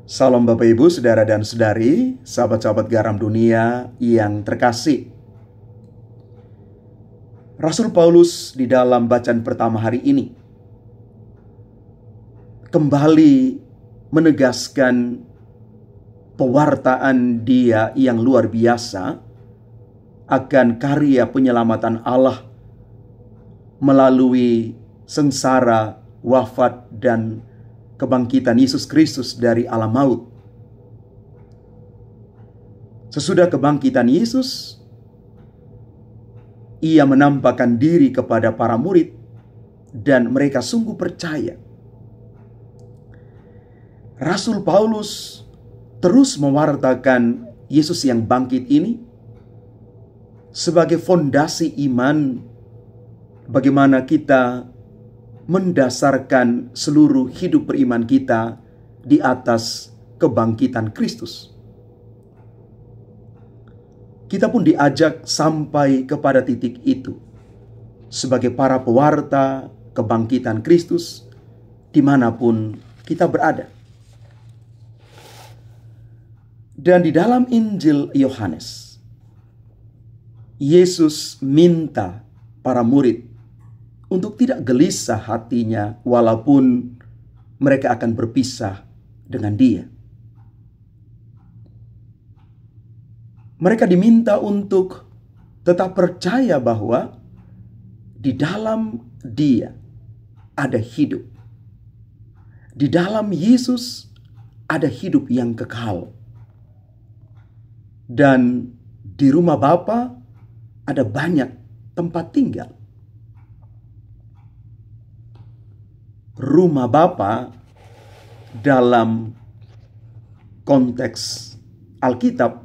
Salam Bapak Ibu, Saudara dan Saudari, sahabat-sahabat garam dunia yang terkasih. Rasul Paulus di dalam bacaan pertama hari ini kembali menegaskan pewartaan dia yang luar biasa akan karya penyelamatan Allah melalui sengsara, wafat, dan kebangkitan Yesus Kristus dari alam maut. Sesudah kebangkitan Yesus, ia menampakkan diri kepada para murid dan mereka sungguh percaya. Rasul Paulus terus mewartakan Yesus yang bangkit ini sebagai fondasi iman, bagaimana kita mendasarkan seluruh hidup beriman kita di atas kebangkitan Kristus. Kita pun diajak sampai kepada titik itu sebagai para pewarta kebangkitan Kristus dimanapun kita berada. Dan di dalam Injil Yohanes, Yesus minta para murid untuk tidak gelisah hatinya walaupun mereka akan berpisah dengan dia. Mereka diminta untuk tetap percaya bahwa di dalam dia ada hidup. Di dalam Yesus ada hidup yang kekal. Dan di rumah Bapa ada banyak tempat tinggal. Rumah Bapa dalam konteks Alkitab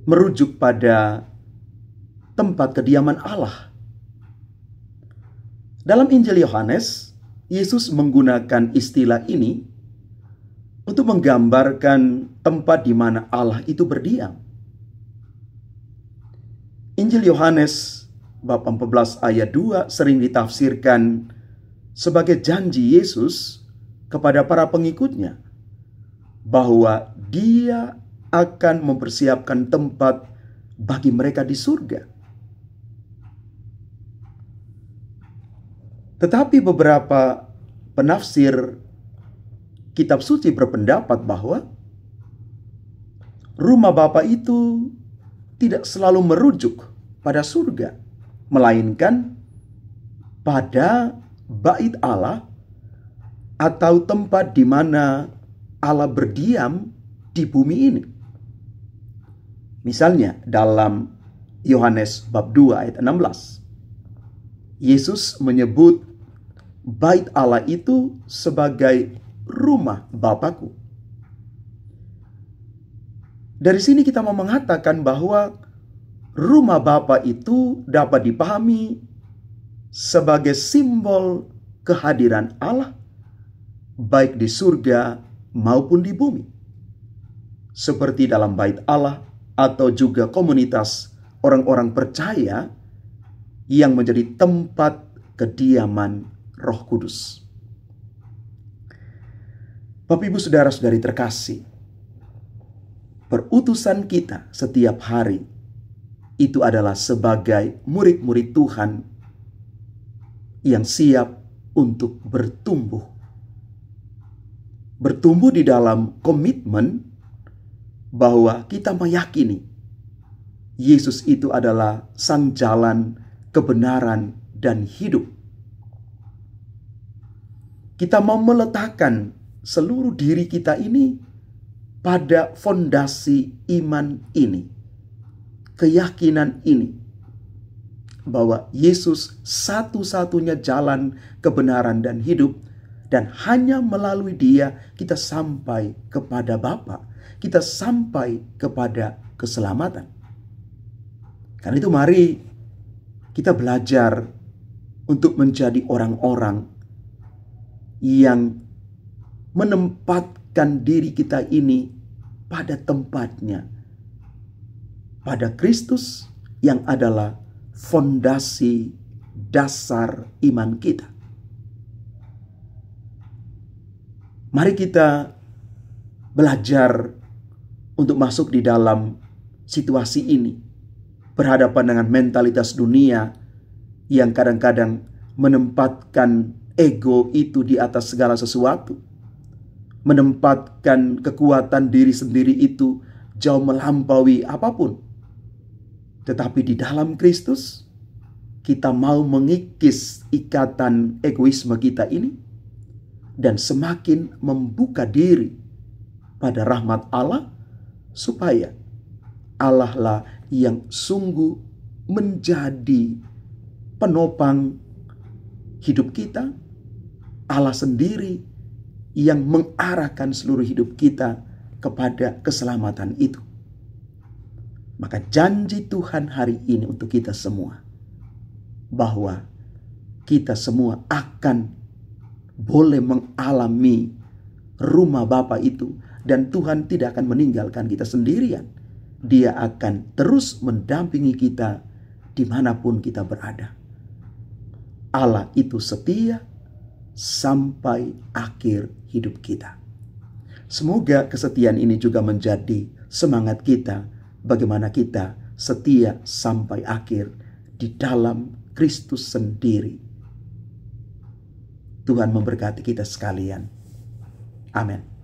merujuk pada tempat kediaman Allah. Dalam Injil Yohanes, Yesus menggunakan istilah ini untuk menggambarkan tempat di mana Allah itu berdiam. Injil Yohanes bab 14 ayat 2 sering ditafsirkan sebagai janji Yesus kepada para pengikutnya bahwa dia akan mempersiapkan tempat bagi mereka di surga. Tetapi beberapa penafsir kitab suci berpendapat bahwa rumah Bapa itu tidak selalu merujuk pada surga, melainkan pada bait Allah atau tempat di mana Allah berdiam di bumi ini. Misalnya dalam Yohanes bab 2 ayat 16, Yesus menyebut bait Allah itu sebagai rumah Bapakku. Dari sini kita mau mengatakan bahwa rumah Bapa itu dapat dipahami sebagai simbol kehadiran Allah baik di surga maupun di bumi. Seperti dalam bait Allah atau juga komunitas orang-orang percaya yang menjadi tempat kediaman Roh Kudus. Bapak Ibu saudara-saudari terkasih, perutusan kita setiap hari itu adalah sebagai murid-murid Tuhan yang siap untuk bertumbuh. Bertumbuh di dalam komitmen bahwa kita meyakini Yesus itu adalah sang jalan, kebenaran, dan hidup. Kita mau meletakkan seluruh diri kita ini pada fondasi iman ini. Keyakinan ini bahwa Yesus satu-satunya jalan kebenaran dan hidup, dan hanya melalui Dia kita sampai kepada Bapa, kita sampai kepada keselamatan. Karena itu mari kita belajar untuk menjadi orang-orang yang menempatkan diri kita ini pada tempatnya, pada Kristus yang adalah fondasi dasar iman kita. Mari kita belajar untuk masuk di dalam situasi ini, berhadapan dengan mentalitas dunia yang kadang-kadang menempatkan ego itu di atas segala sesuatu, menempatkan kekuatan diri sendiri itu jauh melampaui apapun. Tetapi di dalam Kristus, kita mau mengikis ikatan egoisme kita ini dan semakin membuka diri pada rahmat Allah, supaya Allah lah yang sungguh menjadi penopang hidup kita. Allah sendiri yang mengarahkan seluruh hidup kita kepada keselamatan itu. Maka janji Tuhan hari ini untuk kita semua, bahwa kita semua akan boleh mengalami rumah Bapa itu, dan Tuhan tidak akan meninggalkan kita sendirian. Dia akan terus mendampingi kita dimanapun kita berada. Allah itu setia sampai akhir hidup kita. Semoga kesetiaan ini juga menjadi semangat kita, bagaimana kita setia sampai akhir di dalam Kristus sendiri. Tuhan memberkati kita sekalian. Amin.